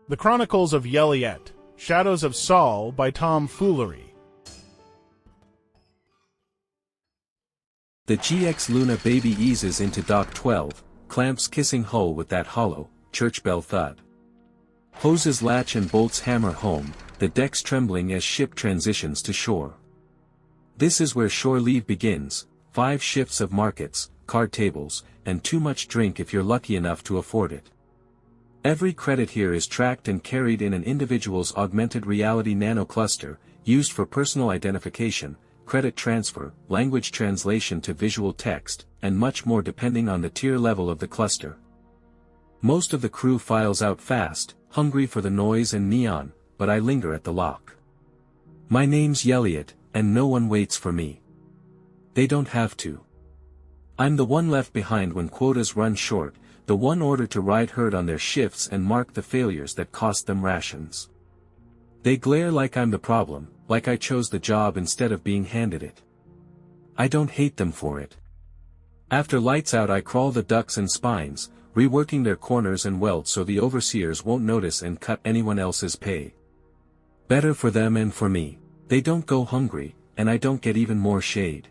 The Chronicles of Yelliet, Shadows of Saul by Tom Foolery. The GX Luna baby eases into dock 12, clamps kissing hull with that hollow, church bell thud. Hoses latch and bolts hammer home, the decks trembling as ship transitions to shore. This is where shore leave begins, 5 shifts of markets, card tables, and too much drink if you're lucky enough to afford it. Every credit here is tracked and carried in an individual's augmented reality nanocluster, used for personal identification, credit transfer, language translation to visual text, and much more depending on the tier level of the cluster. Most of the crew files out fast, hungry for the noise and neon, but I linger at the lock. My name's Yelliet, and no one waits for me. They don't have to. I'm the one left behind when quotas run short, the one ordered to ride herd on their shifts and mark the failures that cost them rations. They glare like I'm the problem, like I chose the job instead of being handed it. I don't hate them for it. After lights out I crawl the ducts and spines, reworking their corners and welds so the overseers won't notice and cut anyone else's pay. Better for them and for me. They don't go hungry, and I don't get even more shade.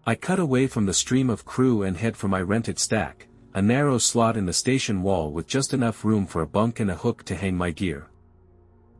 I cut away from the stream of crew and head for my rented stack, a narrow slot in the station wall with just enough room for a bunk and a hook to hang my gear.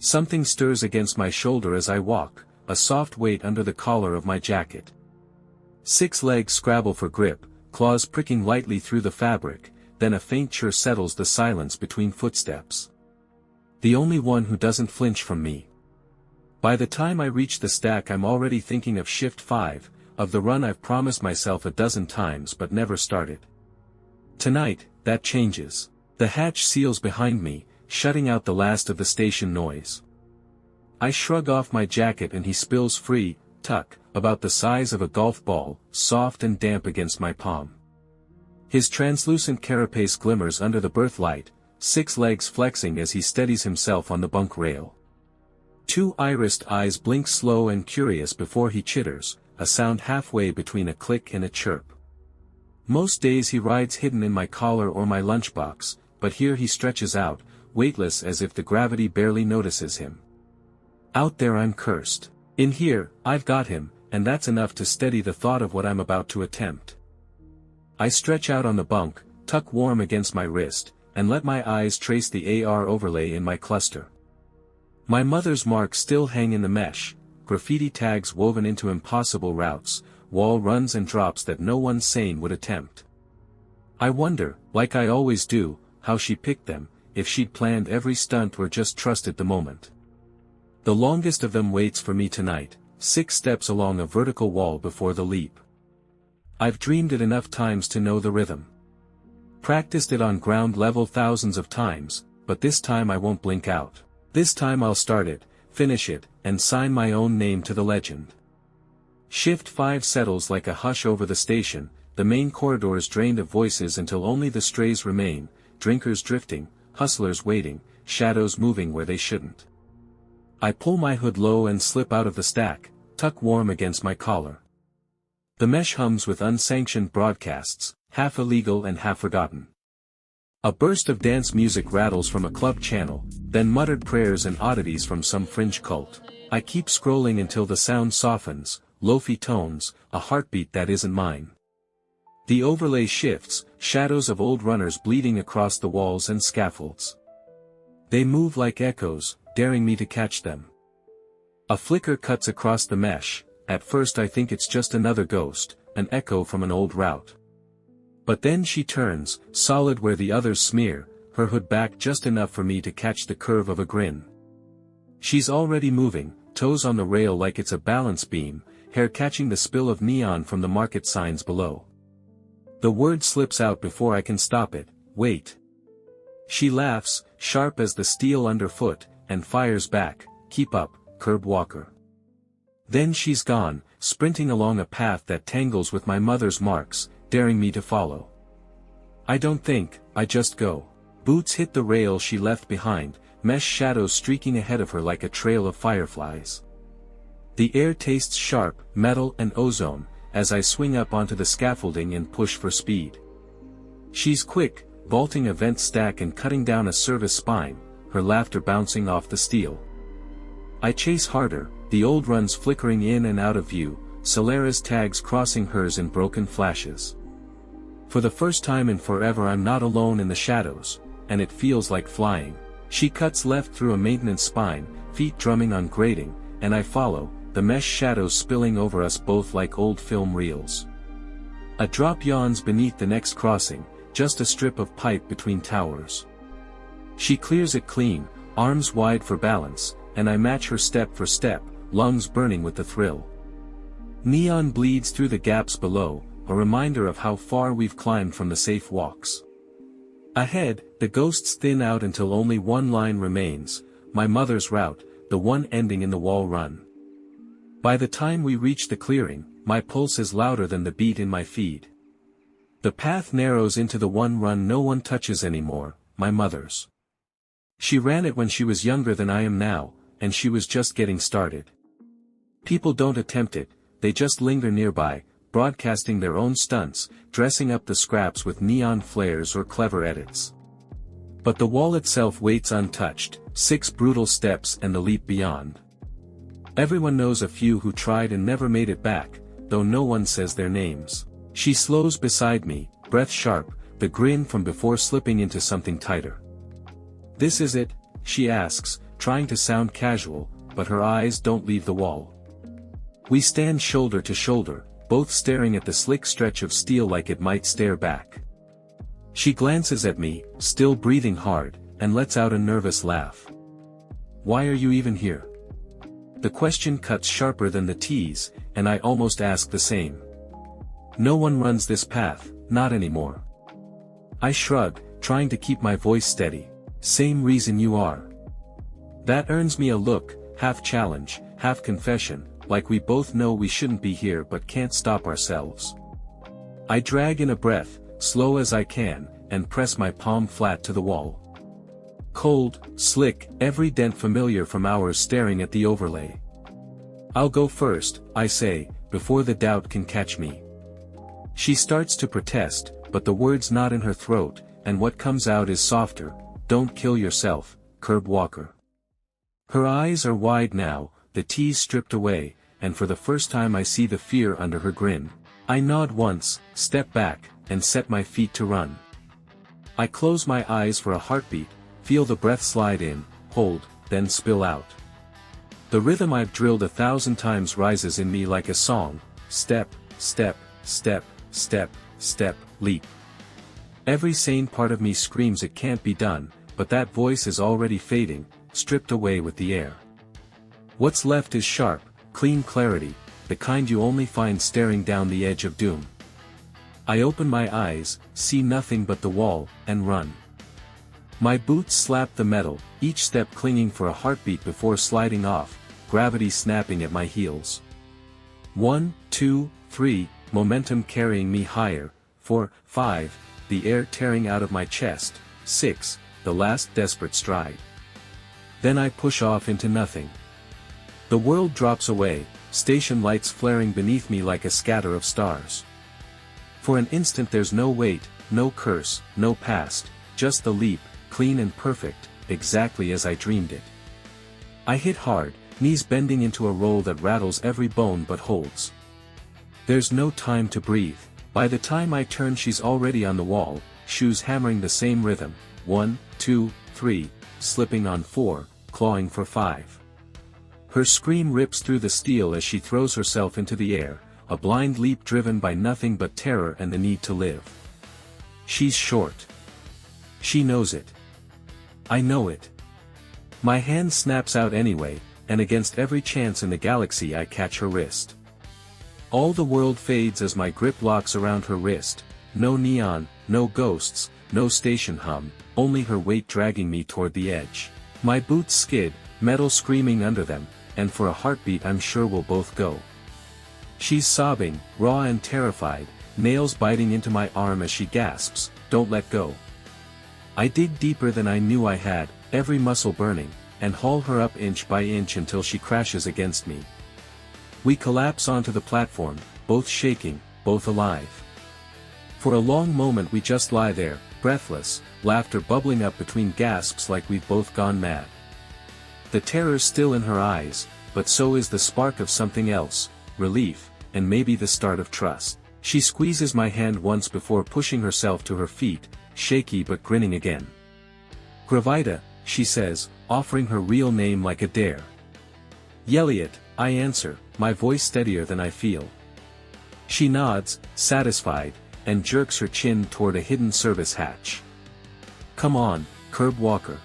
Something stirs against my shoulder as I walk, a soft weight under the collar of my jacket. 6 legs scrabble for grip, claws pricking lightly through the fabric, then a faint chirr settles the silence between footsteps. The only one who doesn't flinch from me. By the time I reach the stack I'm already thinking of shift 5, of the run I've promised myself a dozen times but never started. Tonight, that changes. The hatch seals behind me, shutting out the last of the station noise. I shrug off my jacket and he spills free, tuck, about the size of a golf ball, soft and damp against my palm. His translucent carapace glimmers under the berth light, 6 legs flexing as he steadies himself on the bunk rail. 2 irised eyes blink slow and curious before he chitters, a sound halfway between a click and a chirp. Most days he rides hidden in my collar or my lunchbox, but here he stretches out, weightless as if the gravity barely notices him. Out there I'm cursed. In here, I've got him, and that's enough to steady the thought of what I'm about to attempt. I stretch out on the bunk, tuck warm against my wrist, and let my eyes trace the AR overlay in my cluster. My mother's marks still hang in the mesh, graffiti tags woven into impossible routes, wall runs and drops that no one sane would attempt. I wonder, like I always do, how she picked them, if she'd planned every stunt or just trusted the moment. The longest of them waits for me tonight, 6 steps along a vertical wall before the leap. I've dreamed it enough times to know the rhythm. Practiced it on ground level thousands of times, but this time I won't blink out. This time I'll start it, finish it, and sign my own name to the legend. Shift 5 settles like a hush over the station, the main corridor is drained of voices until only the strays remain, drinkers drifting, hustlers waiting, shadows moving where they shouldn't. I pull my hood low and slip out of the stack, tuck warm against my collar. The mesh hums with unsanctioned broadcasts, half illegal and half forgotten. A burst of dance music rattles from a club channel, then muttered prayers and oddities from some fringe cult. I keep scrolling until the sound softens, lofi tones, a heartbeat that isn't mine. The overlay shifts, shadows of old runners bleeding across the walls and scaffolds. They move like echoes, daring me to catch them. A flicker cuts across the mesh, at first I think it's just another ghost, an echo from an old route. But then she turns, solid where the others smear, her hood back just enough for me to catch the curve of a grin. She's already moving, toes on the rail like it's a balance beam, hair catching the spill of neon from the market signs below. The word slips out before I can stop it, wait. She laughs, sharp as the steel underfoot, and fires back, keep up, curb walker. Then she's gone, sprinting along a path that tangles with my mother's marks, daring me to follow. I don't think, I just go. Boots hit the rail she left behind, mesh shadows streaking ahead of her like a trail of fireflies. The air tastes sharp, metal and ozone, as I swing up onto the scaffolding and push for speed. She's quick, vaulting a vent stack and cutting down a service spine, her laughter bouncing off the steel. I chase harder, the old runs flickering in and out of view, Solera's tags crossing hers in broken flashes. For the first time in forever I'm not alone in the shadows, and it feels like flying. She cuts left through a maintenance spine, feet drumming on grating, and I follow, the mesh shadows spilling over us both like old film reels. A drop yawns beneath the next crossing, just a strip of pipe between towers. She clears it clean, arms wide for balance, and I match her step for step, lungs burning with the thrill. Neon bleeds through the gaps below, a reminder of how far we've climbed from the safe walks. Ahead, the ghosts thin out until only one line remains, my mother's route, the one ending in the wall run. By the time we reach the clearing, my pulse is louder than the beat in my feed. The path narrows into the one run no one touches anymore, my mother's. She ran it when she was younger than I am now, and she was just getting started. People don't attempt it, they just linger nearby, broadcasting their own stunts, dressing up the scraps with neon flares or clever edits. But the wall itself waits untouched, 6 brutal steps and the leap beyond. Everyone knows a few who tried and never made it back, though no one says their names. She slows beside me, breath sharp, the grin from before slipping into something tighter. "This is it?" she asks, trying to sound casual, but her eyes don't leave the wall. We stand shoulder to shoulder, both staring at the slick stretch of steel like it might stare back. She glances at me, still breathing hard, and lets out a nervous laugh. "Why are you even here?" The question cuts sharper than the tease, and I almost ask the same. "No one runs this path, not anymore." I shrug, trying to keep my voice steady. "Same reason you are." That earns me a look, half challenge, half confession, like we both know we shouldn't be here but can't stop ourselves. I drag in a breath, slow as I can, and press my palm flat to the wall. Cold, slick, every dent familiar from hours staring at the overlay. "I'll go first," I say, before the doubt can catch me. She starts to protest, but the word's not in her throat, and what comes out is softer. "Don't kill yourself, Curb Walker." Her eyes are wide now, the tease stripped away, and for the first time I see the fear under her grin. I nod once, step back, and set my feet to run. I close my eyes for a heartbeat, feel the breath slide in, hold, then spill out. The rhythm I've drilled 1,000 times rises in me like a song, step, step, step, step, step, leap. Every sane part of me screams it can't be done, but that voice is already fading, stripped away with the air. What's left is sharp, clean clarity, the kind you only find staring down the edge of doom. I open my eyes, see nothing but the wall, and run. My boots slap the metal, each step clinging for a heartbeat before sliding off, gravity snapping at my heels. 1, 2, 3, momentum carrying me higher, 4, 5, the air tearing out of my chest, 6, the last desperate stride. Then I push off into nothing. The world drops away, station lights flaring beneath me like a scatter of stars. For an instant there's no weight, no curse, no past, just the leap, clean and perfect, exactly as I dreamed it. I hit hard, knees bending into a roll that rattles every bone but holds. There's no time to breathe. By the time I turn she's already on the wall, shoes hammering the same rhythm, 1, 2, 3, slipping on 4, clawing for 5. Her scream rips through the steel as she throws herself into the air, a blind leap driven by nothing but terror and the need to live. She's short. She knows it. I know it. My hand snaps out anyway, and against every chance in the galaxy I catch her wrist. All the world fades as my grip locks around her wrist, no neon, no ghosts, no station hum, only her weight dragging me toward the edge. My boots skid, metal screaming under them, and for a heartbeat I'm sure we'll both go. She's sobbing, raw and terrified, nails biting into my arm as she gasps, "Don't let go." I dig deeper than I knew I had, every muscle burning, and haul her up inch by inch until she crashes against me. We collapse onto the platform, both shaking, both alive. For a long moment we just lie there, breathless, laughter bubbling up between gasps like we've both gone mad. The terror's still in her eyes, but so is the spark of something else, relief, and maybe the start of trust. She squeezes my hand once before pushing herself to her feet, shaky but grinning again. Gravita, she says, offering her real name like a dare. Yelliet, I answer, my voice steadier than I feel. She nods, satisfied, and jerks her chin toward a hidden service hatch. Come on, curb walker.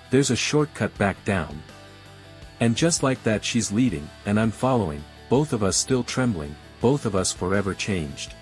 There's a shortcut back down. And just like that she's leading, and I'm following, both of us still trembling, both of us forever changed.